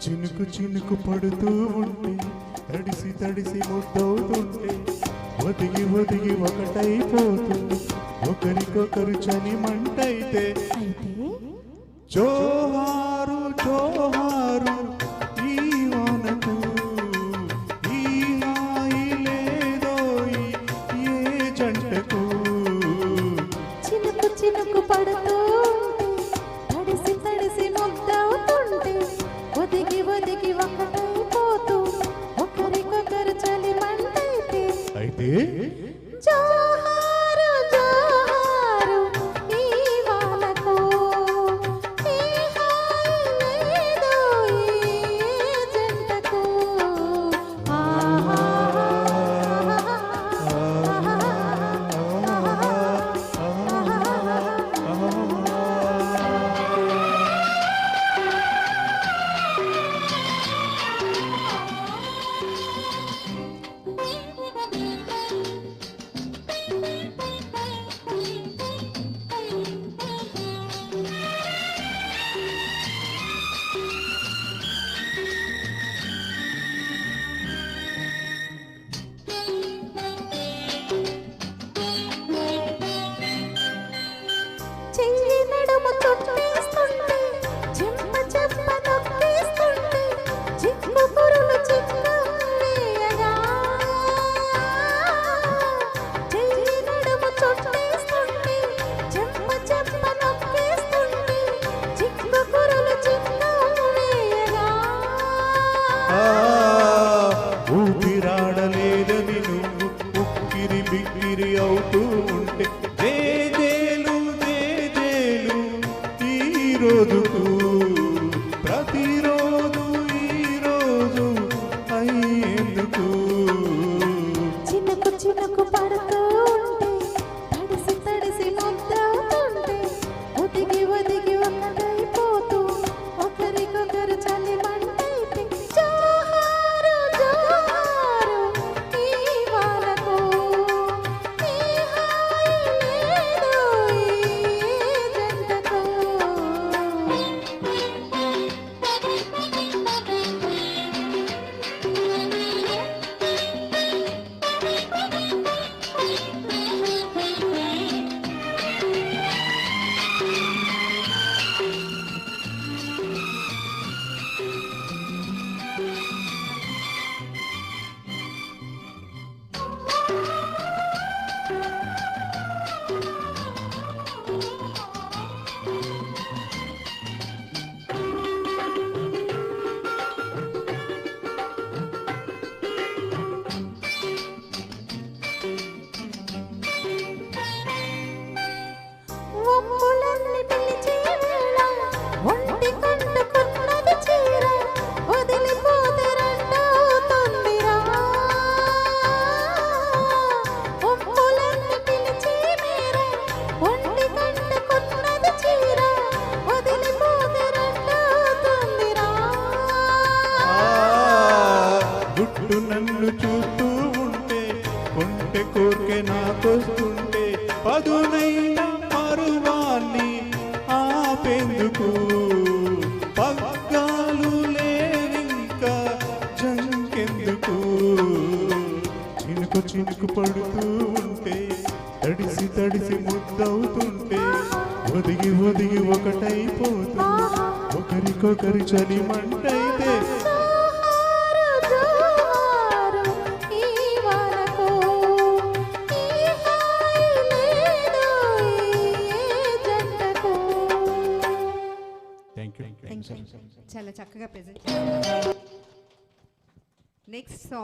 చినుకు చినుకు పడుతూ ఉంటే తడిసి తడిసి ముద్దవుతుంటే ఒదిగి ఒదిగి ఒకటైపోతుంది ఒకరికొకరు చని మంటైతే జోహారు జోహారు ఈ వానకు ఈ హాయి లేదో ఏ జంటకు చినుకు చినుకు పడుతూ తడిసి తడిసి ముద్దవుతుంటే ఒదిగి ఒదిగి ఒకటైపోతూ ఒకరికొకరు చలి మంటైతే అయితే జోహారు జోహారు ఈ వానకు ఈ హాయి లేదో ఈ జంటకు చెయ్యి నడుము చుట్టేస్తుంటే చెంప చెంప నొక్కేస్తుంటే చిక్కు పురులు చిక్కు వేయగా చెయ్యి నడుము చుట్టేస్తుంటే చెంప చెంప నొక్కేస్తుంటే చిక్కు పురులు చిక్కు వేయగా ఊపిరాడలేదని నువ్వు ఉక్కిరి బిక్కిరి అవుతూ ఉంటే ఈ రోజుకు ప్రతిరోజు ఈ రోజు అయ్యేందుకు చినుకు చినుకు పడుతూ ఉంటే తడిసి తడిసి ముద్దవుతుంటే ఒదిగి ఒదిగి ఒకటైపోతూ ఒకరికొకరు చలి మంటైతే జోహారు జోహారు ఈ వానకు ఈ హాయి లేదో ఈ జంటకు ఒప్పులన్నీ పిలిచే వేళ ఒంటి కంటుకున్నది చీర వదిలిపోతే రెండవుతుందిరా ఒప్పులన్నీ పిలిచే వేళ ఒంటి కంటుకున్నది చీర వదిలిపోతే రెండవుతుందిరా గుట్టు నన్ను చూస్తూ ఉంటే కొంటె కోర్కె నాకొస్తుంటే పదునైన పరువాన్ని ఆపేందుకు పగ్గాలు లేవింకా జంకెందుకు చినుకు చినుకు పడుతూ ఉంటే తడిసి తడిసి ముద్దవుతుంటే ఒదిగి ఒదిగి ఒకటైపోతుంది ఒకరికొకరి చలి మంటైతే జోహారు జోహారు ఈ వానకు ఈ హాయి లేదో ఈ జంటకు థ్యాంక్ యూ చాలా చక్కగా ప్రెజెంట్. Next song